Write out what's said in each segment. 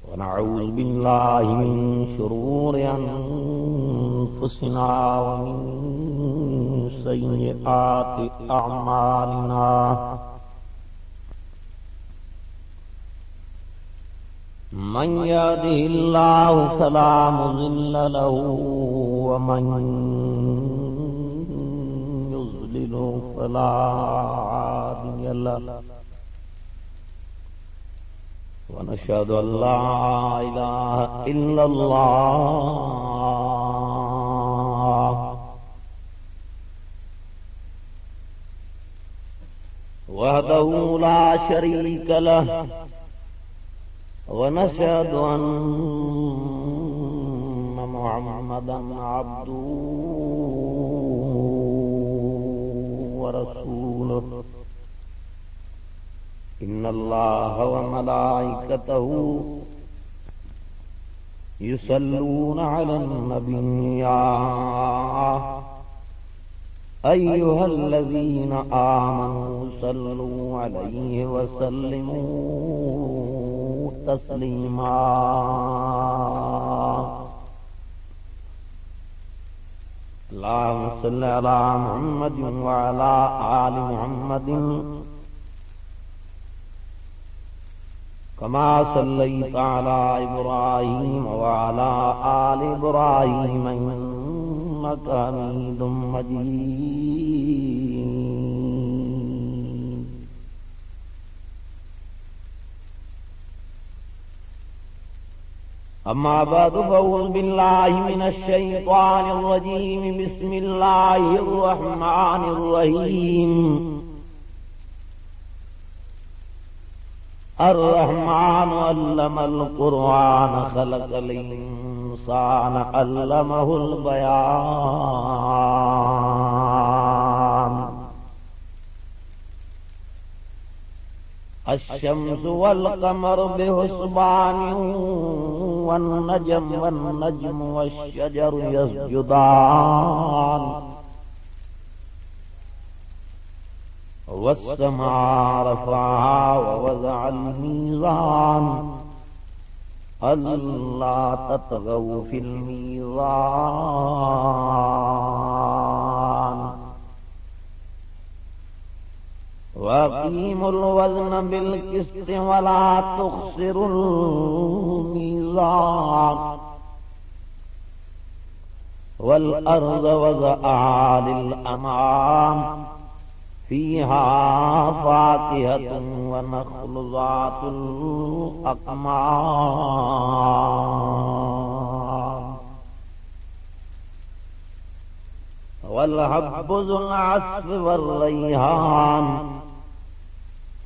ونعوذ بالله من شرور أنفسنا ومن سيئات أعمالنا من يهده الله فلا مضل له ومن يضلل فلا هادي له ونشهد أن لا إله إلا الله وحده لا شريك له ونشهد أن محمدا عبده ورسوله إن الله وملائكته يصلون على النبي يا أيها الذين آمنوا صلوا عليه وسلموا تسليما اللهم صل على محمد وعلى آل محمد كما صليت على إبراهيم وعلى آل إبراهيم إنك حميد مجيد أما بعد فأعوذ بالله من الشيطان الرجيم بسم الله الرحمن الرحيم الرحمن علم القرآن خلق الإنسان علمه البيان الشمس والقمر بحسبان والنجم والشجر يسجدان والسماء رفعها ووضع الميزان ألا تطغوا في الميزان وأقيموا الوزن بالقسط ولا تخسروا الميزان والأرض وضعها للأنعام فيها فاكهة ونخل ذات الأكمام والحب ذو العصف والريحان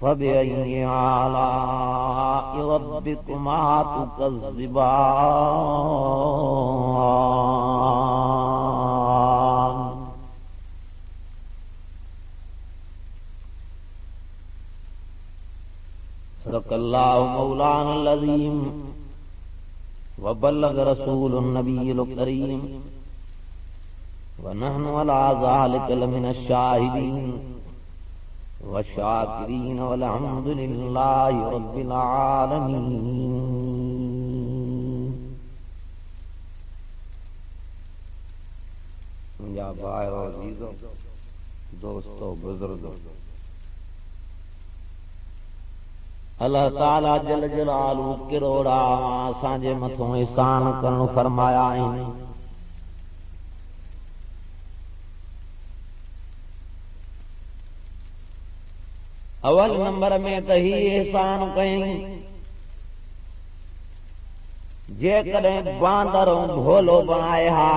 فبأي آلاء ربكما تكذبان صدق الله مولانا العظيم وبلغ رسول النبي الكريم ونحن على ذلك لمن الشاهدين والشاكرين والحمد لله رب العالمين या भाई और अजीजों दोस्तों बुजुर्गों अल्लाह ताला जल जलालू किरोड़ा असांजे मथों एहसान करण फरमाया आहिनि। अवल नंबर में त ही एहसान कयईं जेकॾहिं बांदर भोलो बणाए हा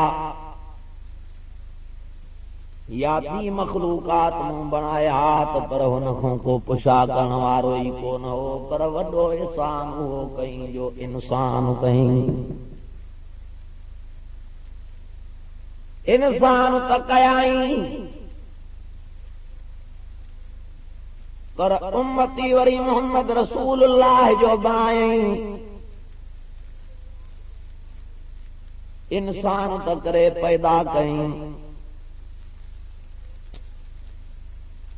या ॿी मखलूकात मूं बणाए हा त पर हुन खां को पुछा करण वारो ई कोन हो, पर वॾो एहसान उहो कयईं जो इंसान कयईं। इंसान त कयाईं पर उम्मती वरी मोहम्मद रसूलुल्लाह जो बणायईं। इंसान त करे पैदा कयईं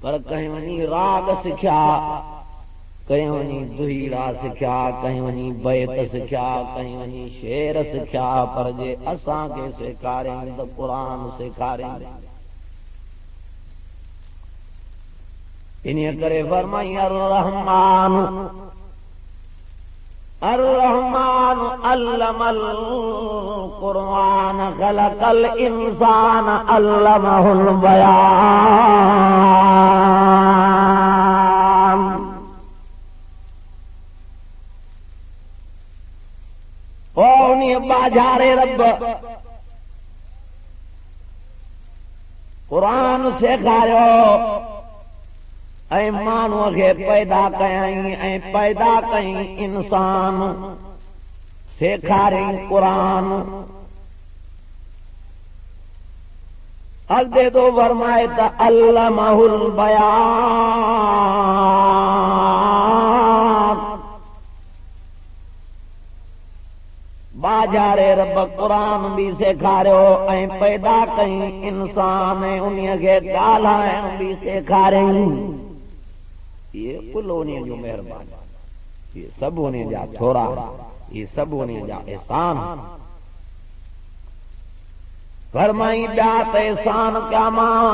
पर कहीं वञी राग सिखिया कहीं वञी दुहीड़ा सिखिया, कहीं वञी बैत सिखिया, कहीं वञी शेर सिखिया, पर जे असांखे सेखारियईं त क़ुरान सेखारियईं। इन्हीअ करे फरमाई अर्रहमान अर्रहमान अल्लमल क़ुरआन ख़लक़ल इंसान अल्लमहुल बयान। ओ उन्हीअ बाजारे रब क़ुरान सेखारियो ऐं माण्हूअ खे पैदा कयईं ऐं पैदा कयईं इंसान सेखारियईं क़ुरान। अॻिते तो फरमाए त अल्लमहुल बयान। बाजारे रब क़ुरान भी सेखारियो ऐं पैदा कयईं इंसान ऐं उन्हीअ खे ॻाल्हाइण भी सेखारियईं। ये कुल उन्हीअ जो महिरबानी, ये सभु उन्हीअ जा थोरा, ये सभु उन्हीअ जा एहसान। फरमाई ॿिया त एहसान कया मां,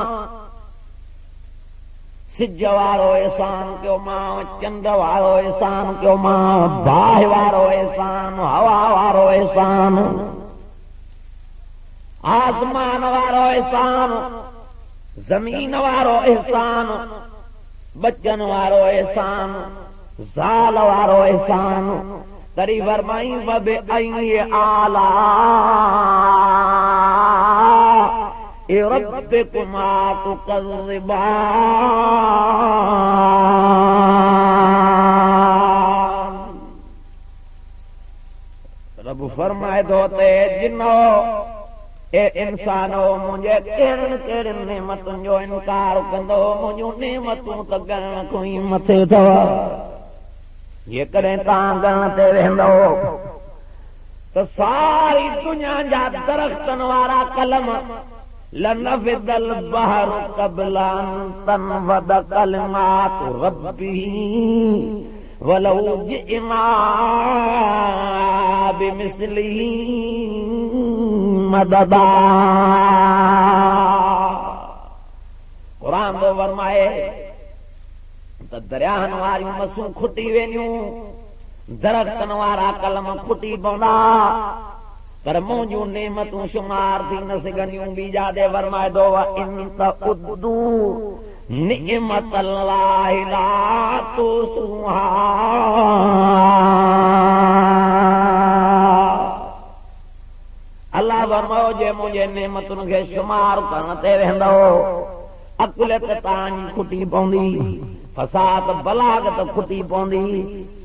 सिज वारो एहसान कयो मां, चंड वारो एहसान कयो मां, बाहि वारो एहसान, हवा वारो एहसान, आसमान वारो एहसान, ज़मीन वारो एहसान, बच्चन वारो एहसान, ज़ाल वारो एहसान। तरी फरमाई वबे अई आला रब्बिकुमा तुकज़्ज़िबान। रब फरमाए थो ते जिनो ए इंसानो मुंहिंजे कहिड़नि कहिड़नि नेमतुनि जो इनकार कंदो, मुंहिंजूं नेमतूं त ॻणण खां ई मथे अथव। जेकॾहिं तव्हां ॻणण ते वेंदो त सारी दुनिया जा दरख़्तनि वारा कलम लनफ़िदल बहरु क़ब्ल अन तनफ़द कलिमातु रब्बी वलौ जिअना बिमिस्लिही मददा। क़ुरान तो फरमाए त दरियाहनि वारियूं मसूं खुटी वेंदियूं, दरख़्तनि वारा कलम खुटी पवंदा, पर मुंहिंजूं नेमतूं शुमार थी न सघंदियूं। बीजा दे फरमाए थो इन तउद्दू निअमतल्लाहि ला तुहसूहा। अल्लाह फरमायो जे मुंहिंजे नेमतुनि खे शुमार करण ते वेंदो अकुलियत तव्हांजी खुटी पवंदी, फसाद बलागत खुटी पवंदी,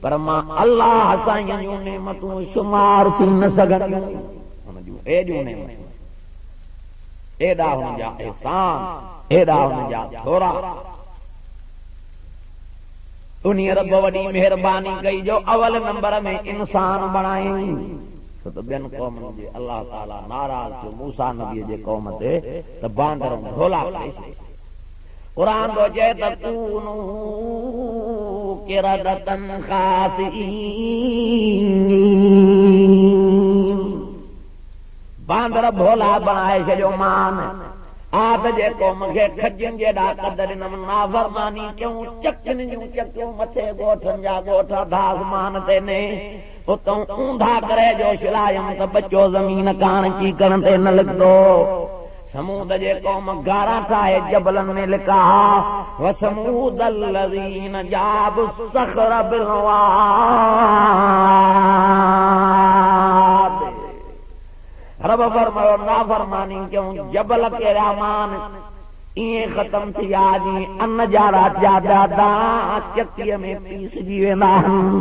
पर मां अल्लाह साईं जूं नेमतूं शुमार थी न सघंदियूं। हुन जूं एॾियूं नेमतूं, एॾा हुन जा एहसान, एॾा हुन जा थोरा। उन्हीअ रब वॾी महिरबानी कई जो अवल नंबर में इंसान बणायईं। छो त ॿियनि क़ौमनि जे अल्लाह ताला नाराज़ थियो मूसा नबीअ जे क़ौम ते त बांदर घोला करे छॾिया। क़ुरान तो चए त कूनू किरदतन ख़ासिईन। बांदर भोला बणाए छॾियो मान। आद जे क़ौम खे खजनि जेॾा क़दर ॾिनमि, नाफ़रमानी कयूं, चकिन जूं चकियूं, मथे ॻोठनि जा ॻोठ आसमान ते ने, उतां ऊंधा करे जो शिलायम त बचो ज़मीन कान चीकण ते न लिखंदो। समूद जे क़ौम गारा ठाहे जबलनि में लिखा वसमूद الذين جابوا الصخر بالواد। रब फरमायो नाफरमानी क्यों जबल के रहमान इएं ख़त्म थी विया जीअं अन्न जा राजा दादा चकीअ में पीसजी वेंदा आहिनि।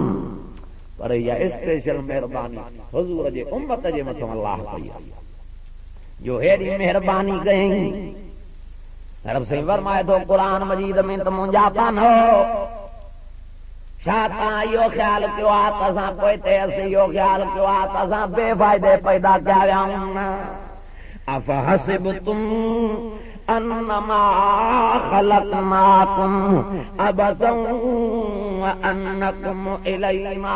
पर इहा स्पेशल महिरबानी हुज़ूर जे उम्मत जे मथां अल्लाह कई आहे जो हेॾी महिरबानी कयईं। रब साईं फरमाए थो क़ुरान मजीद में त मुंहिंजा कान हो, छा तव्हां इहो ख़्यालु कयो आहे त असां पोइ ते असीं इहो ख़्यालु कयो आहे त असां बेफ़ाइदे पैदा कया विया आहियूं। अफ़हसिबतुम अन्नमा खलकनाकुम अबसन व अन्नकुम इलैना